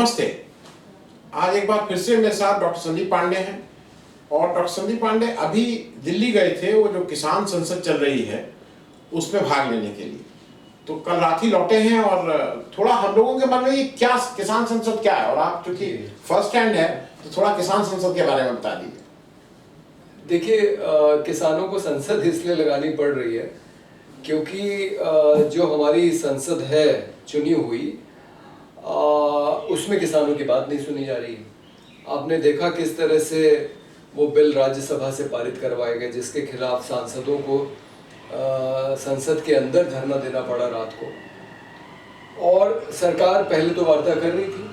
नमस्ते। आज एक बार फिर से मेरे साथ डॉक्टर संदीप पांडे हैं और डॉक्टर संदीप पांडे अभी दिल्ली गए थे, वो जो किसान संसद चल रही है उसमें भाग लेने के लिए। तो कल रात ही लौटे हैं और थोड़ा हम लोगों के मन में ये क्या किसान संसद क्या है, और आप चूंकि फर्स्ट हैंड है तो थोड़ा किसान संसद के बारे में बता दीजिए। देखिए, किसानों को संसद इसलिए लगानी पड़ रही है क्योंकि जो हमारी संसद है चुनी हुई, उसमें किसानों की बात नहीं सुनी जा रही है। आपने देखा किस तरह से वो बिल राज्यसभा से पारित करवाए गए जिसके खिलाफ सांसदों को संसद के अंदर धरना देना पड़ा रात को। और सरकार पहले तो वार्ता कर रही थी,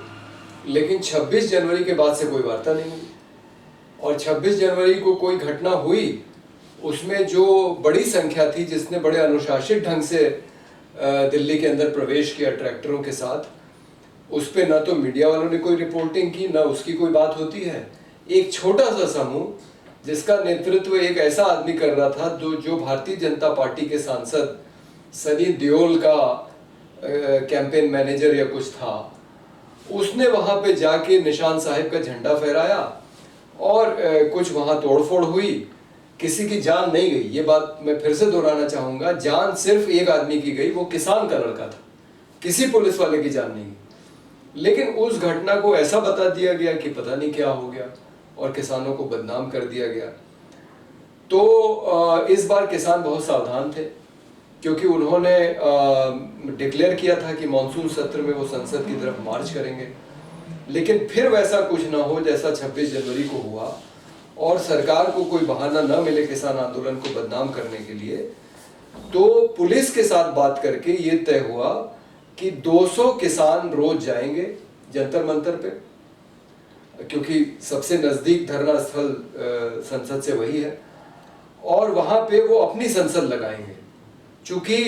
लेकिन 26 जनवरी के बाद से कोई वार्ता नहीं हुई। और 26 जनवरी को कोई घटना हुई, उसमें जो बड़ी संख्या थी जिसने बड़े अनुशासित ढंग से दिल्ली के अंदर प्रवेश किया ट्रैक्टरों के साथ, उस पर ना तो मीडिया वालों ने कोई रिपोर्टिंग की, ना उसकी कोई बात होती है। एक छोटा सा समूह जिसका नेतृत्व एक ऐसा आदमी कर रहा था जो भारतीय जनता पार्टी के सांसद सनी देओल का कैंपेन मैनेजर या कुछ था, उसने वहां पे जाके निशान साहिब का झंडा फहराया और कुछ वहां तोड़फोड़ हुई। किसी की जान नहीं गई, ये बात मैं फिर से दोहराना चाहूंगा। जान सिर्फ एक आदमी की गई, वो किसान का लड़का था, किसी पुलिस वाले की जान नहीं गई। लेकिन उस घटना को ऐसा बता दिया गया कि पता नहीं क्या हो गया और किसानों को बदनाम कर दिया गया। तो इस बार किसान बहुत सावधान थे क्योंकि उन्होंने डिक्लेयर किया था कि मॉनसून सत्र में वो संसद की तरफ मार्च करेंगे। लेकिन फिर वैसा कुछ ना हो जैसा 26 जनवरी को हुआ और सरकार को कोई बहाना न मिले किसान आंदोलन को बदनाम करने के लिए, तो पुलिस के साथ बात करके ये तय हुआ कि 200 किसान रोज जाएंगे जंतर मंतर पे, क्योंकि सबसे नजदीक धरना स्थल संसद से वही है, और वहां पे वो अपनी संसद लगाएंगे। चूंकि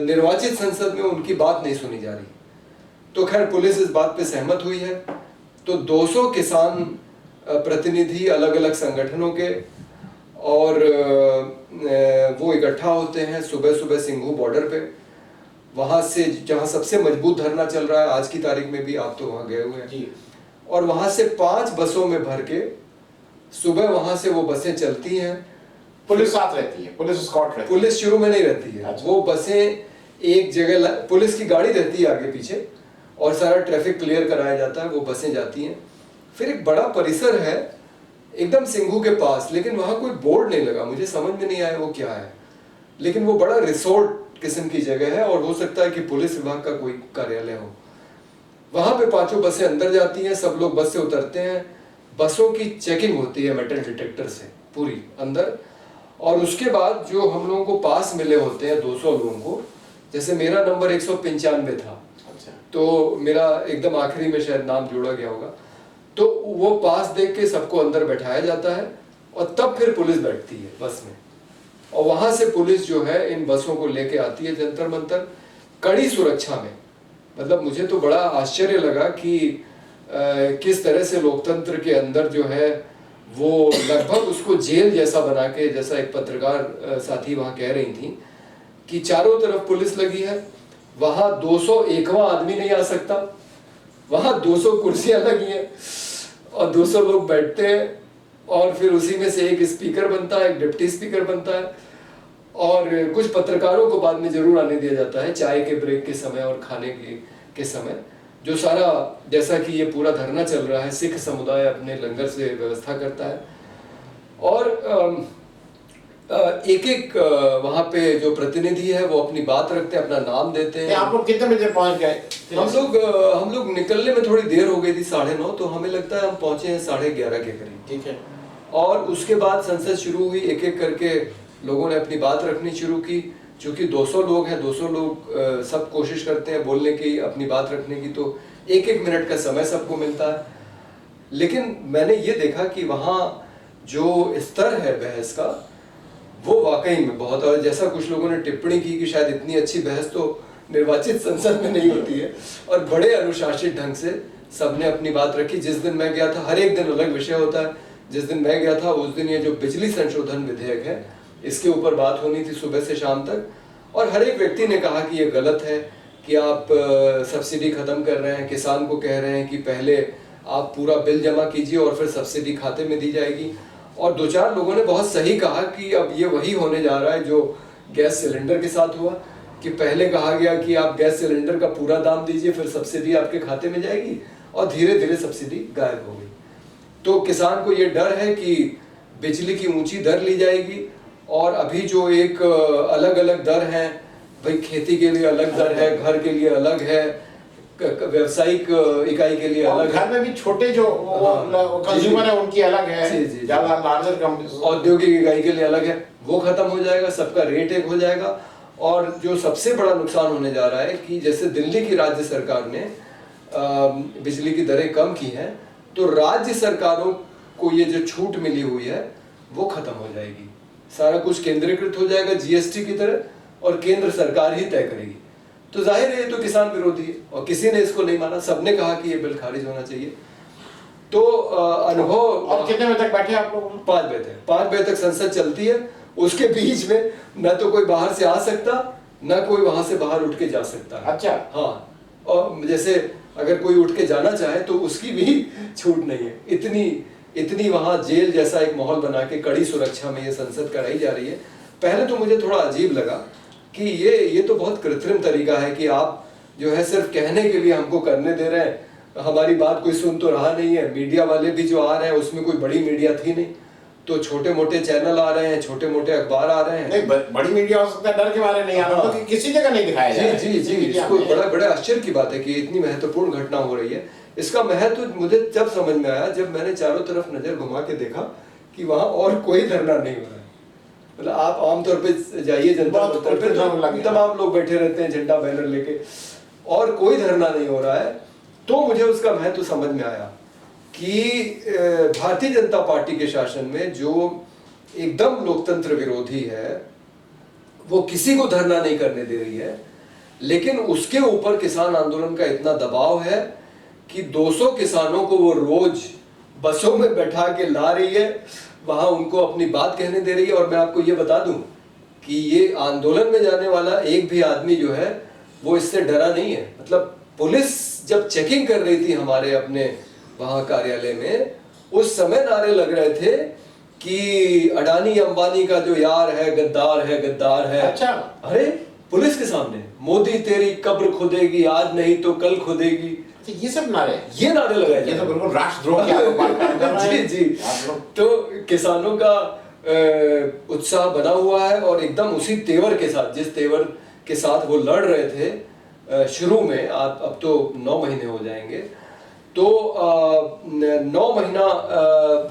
निर्वाचित संसद में उनकी बात नहीं सुनी जा रही, तो खैर पुलिस इस बात पे सहमत हुई है। तो 200 किसान प्रतिनिधि अलग अलग संगठनों के और वो इकट्ठा होते हैं सुबह सुबह सिंघू बॉर्डर पे, वहां से जहां सबसे मजबूत धरना चल रहा है। आज की तारीख में भी आप तो वहां गए हुए हैं, और वहां से 5 बसों में भर के सुबह वहां से वो बसें चलती हैं। पुलिस साथ रहती है, पुलिस स्कॉट रहती है। पुलिस शुरू में नहीं रहती है। अच्छा। वो बसें एक जगह, पुलिस की गाड़ी रहती है आगे पीछे और सारा ट्रैफिक क्लियर कराया जाता है, वो बसें जाती हैं। फिर एक बड़ा परिसर है एकदम सिंघू के पास, लेकिन वहां कोई बोर्ड नहीं लगा, मुझे समझ में नहीं आया वो क्या है। लेकिन वो बड़ा रिसोर्ट किस्म की जगह है और हो सकता है कि पुलिस विभाग का कोई कार्यालय हो। वहां पे 5 बसें अंदर जाती हैं, सब लोग बस से उतरते हैं, बसों की चेकिंग होती है मेटल डिटेक्टर से पूरी अंदर। और उसके बाद जो हम लोगों को पास मिले होते हैं 200 लोगों को, जैसे मेरा नंबर 195 था, तो मेरा एकदम आखिरी में शायद नाम जोड़ा गया होगा, तो वो पास देख के सबको अंदर बैठाया जाता है और तब फिर पुलिस बैठती है बस में, और वहां से पुलिस जो है इन बसों को लेके आती है जंतर मंतर कड़ी सुरक्षा में। मतलब मुझे तो बड़ा आश्चर्य लगा कि किस तरह से लोकतंत्र के अंदर जो है वो लगभग उसको जेल जैसा बना के, जैसा एक पत्रकार साथी वहां कह रही थी कि चारों तरफ पुलिस लगी है, वहां 201वां आदमी नहीं आ सकता, वहां 200 कुर्सियां लगी हैं और 200 लोग बैठते हैं, और फिर उसी में से एक स्पीकर बनता है, एक डिप्टी स्पीकर बनता है, और कुछ पत्रकारों को बाद में जरूर आने दिया जाता है चाय के ब्रेक के समय और खाने के समय। जो सारा, जैसा कि ये पूरा धरना चल रहा है, सिख समुदाय अपने लंगर से व्यवस्था करता है, और एक एक वहां पे जो प्रतिनिधि है वो अपनी बात रखते हैं, अपना नाम देते हैं। आप लोग कितने बजे पहुंच गए? हम लोग निकलने में थोड़ी देर हो गई थी, 9:30, तो हमें लगता है हम पहुंचे हैं 11:30 के करीब। ठीक है। और उसके बाद संसद शुरू हुई, एक एक करके लोगों ने अपनी बात रखनी शुरू की। चूंकि 200 लोग हैं, 200 लोग सब कोशिश करते हैं बोलने की, अपनी बात रखने की, तो 1-1 मिनट का समय सबको मिलता है। लेकिन मैंने ये देखा कि वहाँ जो स्तर है बहस का वो वाकई में बहुत, और जैसा कुछ लोगों ने टिप्पणी की कि शायद इतनी अच्छी बहस तो निर्वाचित संसद में नहीं होती है, और बड़े अनुशासित ढंग से सबने अपनी बात रखी। जिस दिन मैं गया था, हर एक दिन अलग विषय होता है, जिस दिन मैं गया था उस दिन ये जो बिजली संशोधन विधेयक है इसके ऊपर बात होनी थी सुबह से शाम तक, और हर एक व्यक्ति ने कहा कि ये गलत है, कि आप सब्सिडी खत्म कर रहे हैं, किसान को कह रहे हैं कि पहले आप पूरा बिल जमा कीजिए और फिर सब्सिडी खाते में दी जाएगी। और दो चार लोगों ने बहुत सही कहा कि अब ये वही होने जा रहा है जो गैस सिलेंडर के साथ हुआ, कि पहले कहा गया कि आप गैस सिलेंडर का पूरा दाम दीजिए फिर सब्सिडी आपके खाते में जाएगी, और धीरे धीरे सब्सिडी गायब हो गई। तो किसान को ये डर है कि बिजली की ऊंची दर ली जाएगी, और अभी जो एक अलग अलग दर है, भाई खेती के लिए अलग दर है, घर के लिए अलग है, व्यवसायिक इकाई के लिए अलग घर में भी छोटे जो कंज्यूमर है उनकी अलग है, ज्यादा लार्जर कंपनी औद्योगिक इकाई के लिए अलग है, वो खत्म हो जाएगा, सबका रेट एक हो जाएगा। और जो सबसे बड़ा नुकसान होने जा रहा है कि जैसे दिल्ली की राज्य सरकार ने बिजली की दरें कम की हैं, तो राज्य सरकारों को ये जो छूट मिली हुई है वो खत्म हो जाएगी, सारा कुछ केंद्रीकृत हो जाएगा जीएसटी की तरह, और केंद्र सरकार ही तय करेगी। तो जाहिर है ये तो किसान विरोधी है, और किसी ने इसको नहीं माना, सबने कहा कि ये बिल खारिज होना चाहिए। तो अनुभव। और कितने बजे तक बैठे आप लोग? 5 बजे तक, 5 बजे तक संसद चलती है। उसके बीच में न तो कोई बाहर से आ सकता, न कोई वहां से बाहर उठ के जा सकता। अच्छा। हाँ, और जैसे अगर कोई उठ के जाना चाहे तो उसकी भी छूट नहीं है। इतनी वहां जेल जैसा एक माहौल बना के कड़ी सुरक्षा में ये संसद कराई जा रही है। पहले तो मुझे थोड़ा अजीब लगा कि ये तो बहुत कृत्रिम तरीका है कि आप जो है सिर्फ कहने के लिए हमको करने दे रहे हैं, हमारी बात कोई सुन तो रहा नहीं है। मीडिया वाले भी जो आ रहे हैं उसमें कोई बड़ी मीडिया थी नहीं, तो छोटे मोटे चैनल आ रहे हैं, छोटे मोटे अखबार आ रहे हैं। नहीं, बड़ी मीडिया हो सकता है डर के मारे नहीं आ रहा, तो किसी जगह नहीं दिखाया जा रहा है। जी, इसको बड़ा आश्चर्य की बात है कि इतनी महत्वपूर्ण घटना हो रही है। इसका महत्व मुझे जब समझ में आया, जब मैंने चारों तरफ नजर घुमा के देखा कि वहां और कोई धरना नहीं हो रहा है। मतलब आप आमतौर पे जाइए जनता दफ्तर पे, तमाम लोग बैठे रहते हैं झंडा बैनर लेके, और कोई धरना नहीं हो रहा है। तो मुझे उसका महत्व समझ में आया कि भारतीय जनता पार्टी के शासन में जो एकदम लोकतंत्र विरोधी है, वो किसी को धरना नहीं करने दे रही है, लेकिन उसके ऊपर किसान आंदोलन का इतना दबाव है कि 200 किसानों को वो रोज बसों में बैठा के ला रही है, वहां उनको अपनी बात कहने दे रही है। और मैं आपको ये बता दूं कि ये आंदोलन में जाने वाला एक भी आदमी जो है वो इससे डरा नहीं है। मतलब पुलिस जब चेकिंग कर रही थी हमारे अपने वहां कार्यालय में, उस समय नारे लग रहे थे कि अडानी अंबानी का जो यार है गद्दार है, गद्दार है। अच्छा। अरे पुलिस के सामने, मोदी तेरी कब्र खुदेगी आज नहीं तो कल खुदेगी, ये सब नारे, ये नारे लगाए, ये तो बिल्कुल राष्ट्रद्रोह की आरोप। जी। तो किसानों का उत्साह बना हुआ है, और एकदम उसी तेवर के साथ, जिस तेवर के साथ वो लड़ रहे थे शुरू में, अब तो 9 महीने हो जाएंगे, तो 9 महीना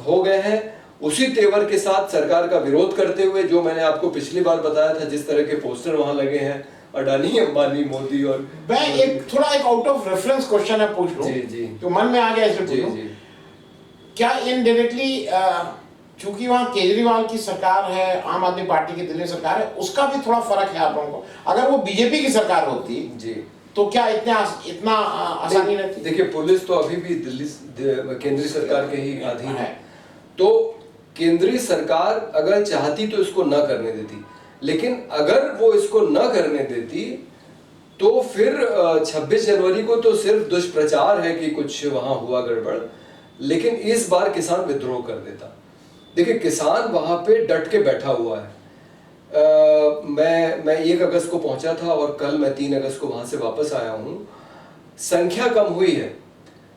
हो गए हैं, उसी तेवर के साथ सरकार का विरोध करते हुए, जो मैंने आपको पिछली बार बताया था, जिस तरह के पोस्टर वहां लगे हैं अडानी अंबानी मोदी। और मैं एक आउट ऑफ रेफरेंस क्वेश्चन है पूछ लूं, जी तो मन में आ गया इसमें पूछूं, क्या इनडायरेक्टली चूंकि वहां केजरीवाल की सरकार है, आम आदमी पार्टी की दिल्ली सरकार है, उसका भी थोड़ा फर्क है आप लोगों को? अगर वो बीजेपी की सरकार होती जी तो क्या इतना आसानी रहती? देखिए, पुलिस तो अभी भी दिल्ली केंद्रीय सरकार के ही अधीन है, तो केंद्रीय सरकार अगर चाहती तो इसको न करने देती, लेकिन अगर वो इसको न करने देती तो फिर 26 जनवरी को तो सिर्फ दुष्प्रचार है कि कुछ वहां हुआ गड़बड़, लेकिन इस बार किसान विद्रोह कर देता। देखिए, किसान वहां पे डट के बैठा हुआ है। मैं 1 अगस्त को पहुंचा था और कल मैं 3 अगस्त को वहां से वापस आया हूं। संख्या कम हुई है,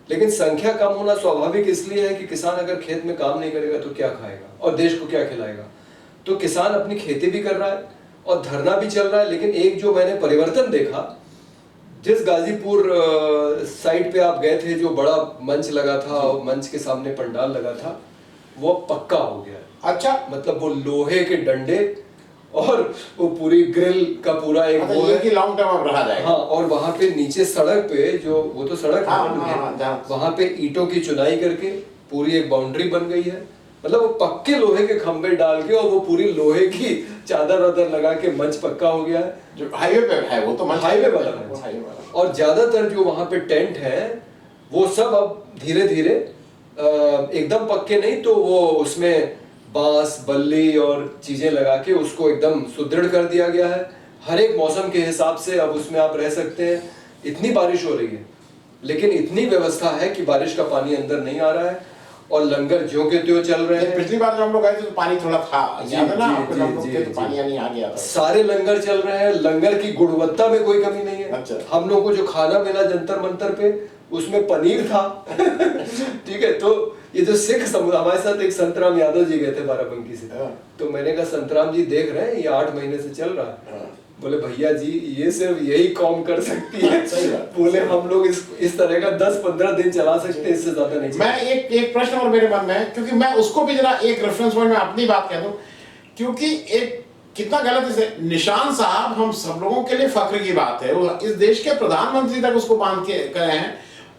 लेकिन संख्या कम होना स्वाभाविक इसलिए है कि किसान अगर खेत में काम नहीं करेगा तो क्या खाएगा और देश को क्या खिलाएगा। तो किसान अपनी खेती भी कर रहा है और धरना भी चल रहा है। लेकिन एक जो मैंने परिवर्तन देखा, जिस गाजीपुर साइड पे आप गए थे, जो बड़ा मंच लगा था और मंच के सामने पंडाल लगा था, वो पक्का हो गया। अच्छा। मतलब वो लोहे के डंडे और वो पूरी ग्रिल का पूरा एक वो है कि लॉन्ग टर्म अब रहा जाएगा। हाँ, और वहां पे नीचे सड़क पे, जो वो तो सड़क है, वहां पे ईंटों की चुनाई करके पूरी एक बाउंड्री बन गई है। मतलब वो पक्के लोहे के खंबे डाल के और वो पूरी लोहे की चादर वादर लगा के मंच पक्का हो गया है। जो हाईवे पे है वो तो हाईवे वाला मंच। और ज्यादातर जो वहां पे टेंट है वो सब अब धीरे धीरे एकदम पक्के नहीं तो वो उसमें बांस बल्ली और चीजें लगा के उसको एकदम सुदृढ़ कर दिया गया है। हर एक मौसम के हिसाब से अब उसमें आप रह सकते हैं। इतनी बारिश हो रही है लेकिन इतनी व्यवस्था है कि बारिश का पानी अंदर नहीं आ रहा है और लंगर ज्यों के त्यों चल रहे हैं। पिछली बार जब हम लोग गए थे तो पानी थोड़ा था, याद है ना आपको? जी, हम लोग जी, थे तो जी। पानी यानी आ गया था। सारे लंगर चल रहे हैं, लंगर की गुणवत्ता में कोई कमी नहीं है। अच्छा। हम लोग को जो खाना मिला जंतर मंतर पे उसमें पनीर था ठीक है। तो ये जो सिख समुदाय, हमारे साथ एक संतराम यादव जी गए थे बाराबंकी से, हाँ। तो मैंने कहा संतराम जी देख रहे हैं ये 8 महीने से चल रहा है। हाँ। बोले भैया जी ये सिर्फ यही कौम कर सकती है। सही बात। बोले हम लोग इस तरह का 10-15 दिन चला सकते हैं, इससे ज्यादा नहीं। मैं एक प्रश्न और मेरे मन में है, क्योंकि मैं उसको भी जरा एक रेफरेंस पॉइंट में अपनी बात कह दूं, क्योंकि एक कितना गलत है निशान साहब, हम सब लोगों के लिए फख्र की बात है, वो इस देश के प्रधानमंत्री तक उसको बांध के गए हैं,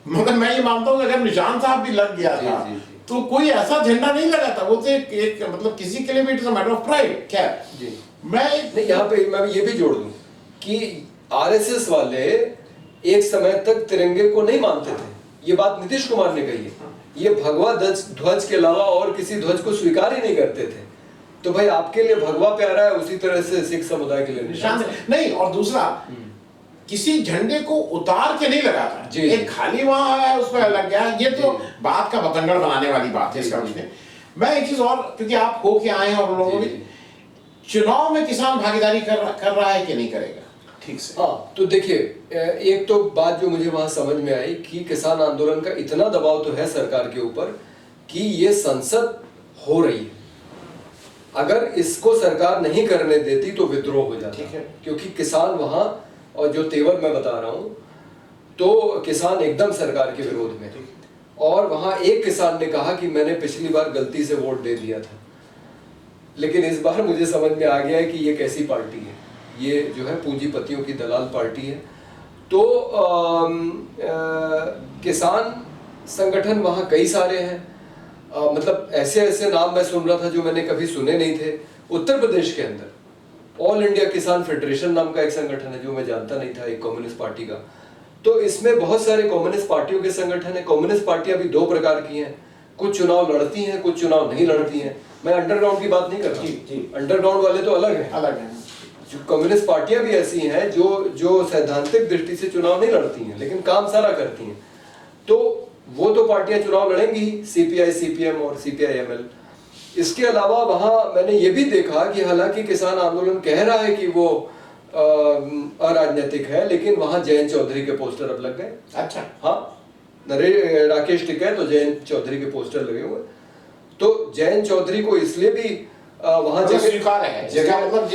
मगर मैं ये मानता हूँ कि अगर निशान साहब भी लग गया था तो कोई ऐसा झंडा नहीं लगा था। वो तो एक मतलब किसी के लिए भी it is a matter of pride. खैर मैं यहाँ पे मैं ये भी जोड़ दूं कि आरएसएस वाले एक समय तक तिरंगे को नहीं मानते थे, ये बात नीतीश कुमार ने कही है। ये भगवा ध्वज के अलावा और किसी ध्वज को स्वीकार ही नहीं करते थे। तो भाई आपके लिए भगवा प्यारा है, उसी तरह से सिख समुदाय के लिए निशान नहीं। और दूसरा, किसी झंडे को उतार के नहीं लगा था, एक खाली वहां है उस पर लग गया। ये तो बात का बतंगड़ बनाने वाली बात है इसका उसने। मैं एक चीज और, क्योंकि आप हो के आए हैं और लोगों भी, चुनाव में किसान भागीदारी कर रहा है कि नहीं करेगा ठीक से? हाँ, तो देखिए एक तो बात जो मुझे वहां समझ में आई कि किसान आंदोलन का इतना दबाव तो है सरकार के ऊपर कि ये संसद हो रही है, अगर इसको सरकार नहीं करने देती तो विद्रोह हो जाता है। क्योंकि किसान वहां, और जो तेवर मैं बता रहा हूं, तो किसान एकदम सरकार के विरोध में। और वहां एक किसान ने कहा कि मैंने पिछली बार गलती से वोट दे दिया था, लेकिन इस बार मुझे समझ में आ गया है कि ये कैसी पार्टी है, ये जो है पूंजीपतियों की दलाल पार्टी है। तो किसान संगठन वहां कई सारे हैं, मतलब ऐसे ऐसे नाम मैं सुन रहा था जो मैंने कभी सुने नहीं थे। उत्तर प्रदेश के अंदर ऑल इंडिया किसान फेडरेशन नाम का एक संगठन है जो मैं जानता नहीं था, एक कम्युनिस्ट पार्टी का। तो इसमें बहुत सारे कम्युनिस्ट पार्टियों के संगठन है। कम्युनिस्ट पार्टियां भी 2 प्रकार की हैं, कुछ चुनाव लड़ती हैं, कुछ चुनाव नहीं लड़ती हैं। मैं अंडरग्राउंड की बात नहीं कर रहा, अंडरग्राउंड वाले तो अलग हैं। जो कम्युनिस्ट पार्टियां भी ऐसी हैं जो सैद्धांतिक दृष्टि से चुनाव नहीं लड़ती हैं लेकिन काम सारा करती हैं। तो वो तो पार्टियां चुनाव लड़ेंगी ही, सीपीआई, सीपीएम और सीपीआई-एमएल। इसके अलावा वहां मैंने ये भी देखा कि हालांकि किसान आंदोलन कह रहा है कि वो अराजनीतिक है, लेकिन वहां जयंत चौधरी के पोस्टर अब लग गए। अच्छा। हाँ, राकेश टिकैत तो जयंत चौधरी के पोस्टर लगे हुए। तो जयंत चौधरी को इसलिए भी वहां स्वीकार्य है, मतलब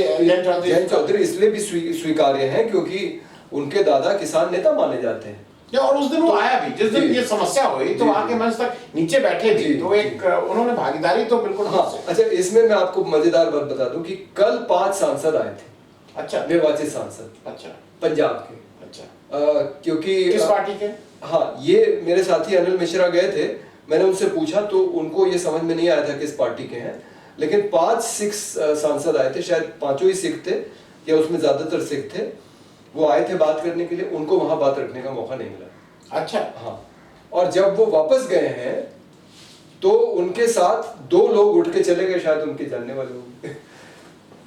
जयंत चौधरी इसलिए भी स्वीकार्य है क्योंकि उनके दादा किसान नेता माने जाते हैं। और उस दिन वो आया भी, जिस दिन ये समस्या हुई तो आके मंच तक नीचे बैठे भी, तो एक उन्होंने भागीदारी तो बिल्कुल। हाँ, अच्छा, इसमें मैं आपको मजेदार बात बता दूं कि कल 5 सांसद आए थे। अच्छा। निर्वाचित सांसद। अच्छा। पंजाब के। अच्छा। क्योंकि किस पार्टी के? हाँ, ये मेरे साथी अनिल मिश्रा गए थे, मैंने उनसे पूछा तो उनको ये समझ में नहीं आया था किस पार्टी के हैं, लेकिन 5 सिख सांसद आए थे, शायद 5 ही सिख थे या उसमें ज्यादातर सिख थे। वो आए थे बात करने के लिए, उनको वहां बात रखने का मौका नहीं मिला। अच्छा। हाँ, और जब वो वापस गए हैं तो उनके साथ 2 लोग उठ के चले गए, शायद उनके जानने वाले होंगे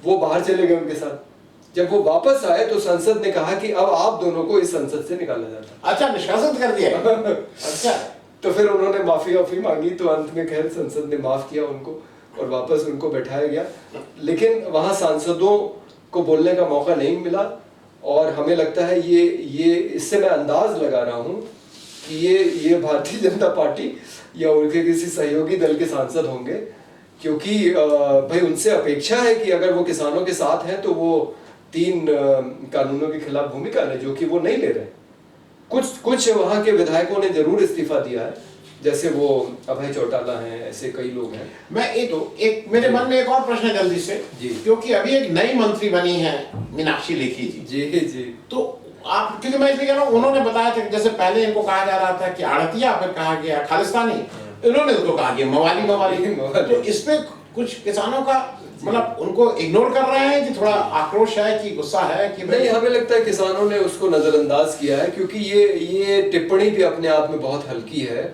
वो बाहर चले गए उनके साथ। जब वो वापस आए तो संसद ने कहा कि अब आप दोनों को इस संसद से निकाला जाता। अच्छा, निष्कासित कर दिया। अच्छा। तो फिर उन्होंने माफी मांगी, तो अंत में खैर संसद ने माफ किया उनको और वापस उनको बैठाया गया। लेकिन वहां सांसदों को बोलने का मौका नहीं मिला और हमें लगता है ये इससे मैं अंदाज लगा रहा हूं कि ये भारतीय जनता पार्टी या उनके किसी सहयोगी दल के सांसद होंगे, क्योंकि भाई उनसे अपेक्षा है कि अगर वो किसानों के साथ हैं तो वो 3 कानूनों के खिलाफ भूमिका लें, जो कि वो नहीं ले रहे। कुछ वहां के विधायकों ने जरूर इस्तीफा दिया है, जैसे वो अभय चौटाला हैं, ऐसे कई लोग हैं। मैं एक मेरे मन में एक और प्रश्न है जल्दी से जी, क्योंकि अभी एक नई मंत्री बनी है मीनाक्षी लेखी जी। तो आप, क्योंकि मैं इसलिए कह रहा हूँ, उन्होंने बताया था जैसे पहले इनको कहा जा रहा था कि आड़तिया, फिर कहा गया खालिस्तानी, इन्होंने उसको कहा गया मवाली। तो इसमें कुछ किसानों का मतलब उनको इग्नोर कर रहे हैं कि थोड़ा आक्रोश है कि गुस्सा है कि नहीं, हमें लगता है किसानों ने उसको नजरअंदाज किया है, क्योंकि ये टिप्पणी भी अपने आप में बहुत हल्की है।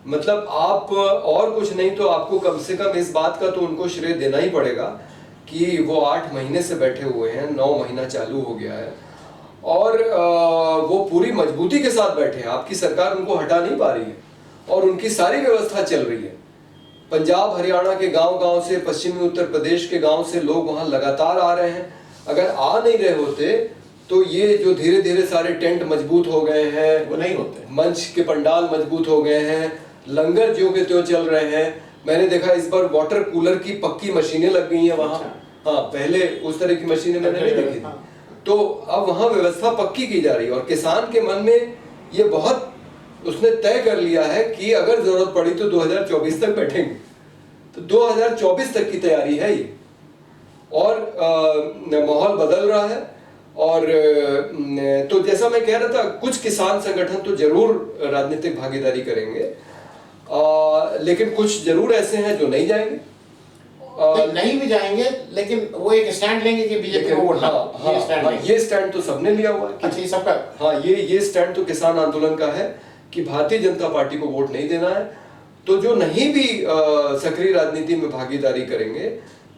मतलब आप और कुछ नहीं तो आपको कम से कम इस बात का तो उनको श्रेय देना ही पड़ेगा कि वो 8 महीने से बैठे हुए हैं, 9 महीना चालू हो गया है और वो पूरी मजबूती के साथ बैठे हैं। आपकी सरकार उनको हटा नहीं पा रही है और उनकी सारी व्यवस्था चल रही है। पंजाब हरियाणा के गांव-गांव से, पश्चिमी उत्तर प्रदेश के गांव से लोग वहां लगातार आ रहे हैं। अगर आ नहीं रहे होते तो ये जो धीरे धीरे सारे टेंट मजबूत हो गए हैं, वो नहीं होते, मंच के पंडाल मजबूत हो गए हैं, लंगर ज्यों के त्यों चल रहे हैं। मैंने देखा इस बार वाटर कूलर की पक्की मशीनें लग गई हैं वहां। हाँ, पहले उस तरह की मशीनें मैंने नहीं देखी थी। तो अब वहां व्यवस्था पक्की की जा रही है और किसान के मन में ये बहुत उसने तय कर लिया है कि अगर जरूरत पड़ी तो 2024 तक बैठेंगे। तो 2024 तक की तैयारी है ये और माहौल बदल रहा है। और तो जैसा मैं कह रहा था, कुछ किसान संगठन तो जरूर राजनीतिक भागीदारी करेंगे, लेकिन कुछ जरूर ऐसे हैं जो नहीं जाएंगे। नहीं भी जाएंगे लेकिन वो एक स्टैंड लेंगे कि बीजेपी को वोट ये स्टैंड तो सबने लिया हुआ है। अच्छा, ये सबका, हाँ, ये स्टैंड तो किसान आंदोलन का है कि भारतीय जनता पार्टी को वोट नहीं देना है। तो जो नहीं भी सक्रिय राजनीति में भागीदारी करेंगे,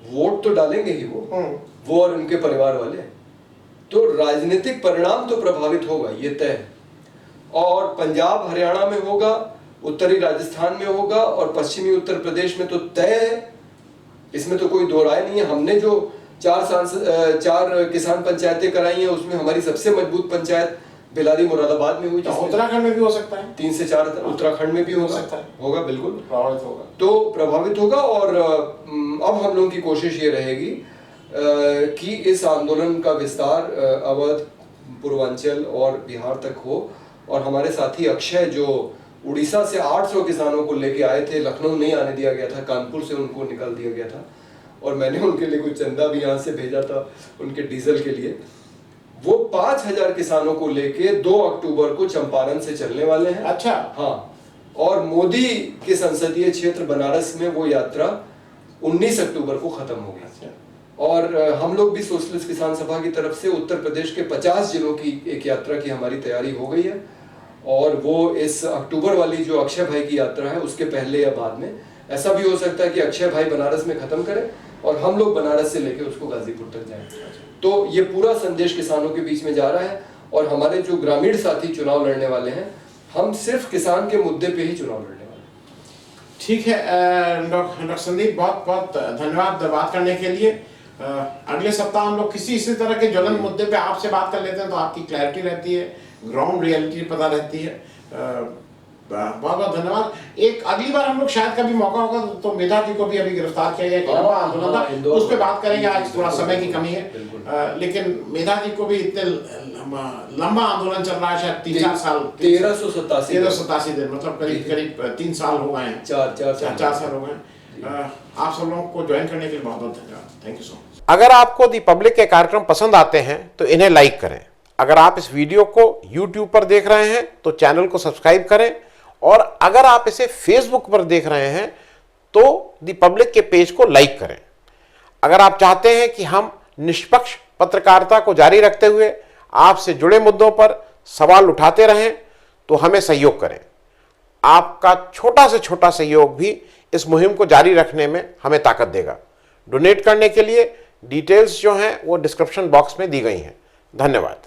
वोट तो डालेंगे ही वो और उनके परिवार वाले। तो राजनीतिक परिणाम तो प्रभावित होगा, ये तय है। और पंजाब हरियाणा में होगा, उत्तरी राजस्थान में होगा और पश्चिमी उत्तर प्रदेश में तो तय है, इसमें तो कोई दो राय नहीं है। हमने जो 4 किसान पंचायतें कराई हैं, उसमें हमारी सबसे मजबूत पंचायत बिलारी मुरादाबाद में हुई। उत्तराखंड में भी हो सकता है, 3 से 4 उत्तराखंड में भी हो सकता है, होगा, बिल्कुल प्रभावित होगा। तो प्रभावित होगा। और अब हम लोगों की कोशिश ये रहेगी कि इस आंदोलन का विस्तार अवध, पूर्वांचल और बिहार तक हो। और हमारे साथी अक्षय जो उड़ीसा से 800 किसानों को लेके आए थे, लखनऊ नहीं आने दिया गया था, कानपुर से उनको निकाल दिया गया था और मैंने उनके लिए कुछ चंदा भी यहाँ से भेजा था उनके डीजल के लिए। वो 5000 किसानों को लेके 2 अक्टूबर को चंपारण से चलने वाले हैं। अच्छा, हाँ, और मोदी के संसदीय क्षेत्र बनारस में वो यात्रा 19 अक्टूबर को खत्म होगी। अच्छा। और हम लोग भी सोशलिस्ट किसान सभा की तरफ से उत्तर प्रदेश के 50 जिलों की एक यात्रा की हमारी तैयारी हो गई है और वो इस अक्टूबर वाली जो अक्षय भाई की यात्रा है उसके पहले या बाद में। ऐसा भी हो सकता है कि अक्षय भाई बनारस में खत्म करें और हम लोग बनारस से लेके उसको गाजीपुर तक जाएं। तो ये पूरा संदेश किसानों के बीच में जा रहा है। और हमारे जो ग्रामीण साथी चुनाव लड़ने वाले हैं, हम सिर्फ किसान के मुद्दे पे ही चुनाव लड़ने वाले हैं। ठीक है डॉक्टर संदीप, बहुत बहुत धन्यवाद बात करने के लिए। अगले सप्ताह हम लोग किसी इसी तरह के ज्वलन मुद्दे पे आपसे बात कर लेते हैं, तो आपकी क्लैरिटी रहती है, ग्राउंड रियलिटी पता रहती है। बहुत बहुत धन्यवाद। एक अगली बार हम लोग शायद कभी मौका होगा तो मेधा जी को भी अभी गिरफ्तार किया गया, लंबा आंदोलन था, उस पर बात करेंगे। आज थोड़ा समय की कमी है, लेकिन मेधा जी को भी इतने लंबा आंदोलन चल रहा है, शायद 3-4 साल, 1387 दिन, मतलब करीब 3 साल हो गए हैं, 4 साल हो गए। आप सब लोगों को ज्वाइन करने के लिए बहुत बहुत धन्यवाद। Thank you so much. अगर आपको दी पब्लिक के कार्यक्रम पसंद आते हैं तो इन्हें लाइक करें। अगर आप इस वीडियो को YouTube पर देख रहे हैं तो चैनल को सब्सक्राइब करें, और अगर आप इसे Facebook पर देख रहे हैं तो दी पब्लिक के पेज को लाइक करें। अगर आप चाहते हैं कि हम निष्पक्ष पत्रकारिता को जारी रखते हुए आपसे जुड़े मुद्दों पर सवाल उठाते रहें तो हमें सहयोग करें। आपका छोटा से छोटा सहयोग भी इस मुहिम को जारी रखने में हमें ताकत देगा। डोनेट करने के लिए डिटेल्स जो हैं वो डिस्क्रिप्शन बॉक्स में दी गई हैं। धन्यवाद।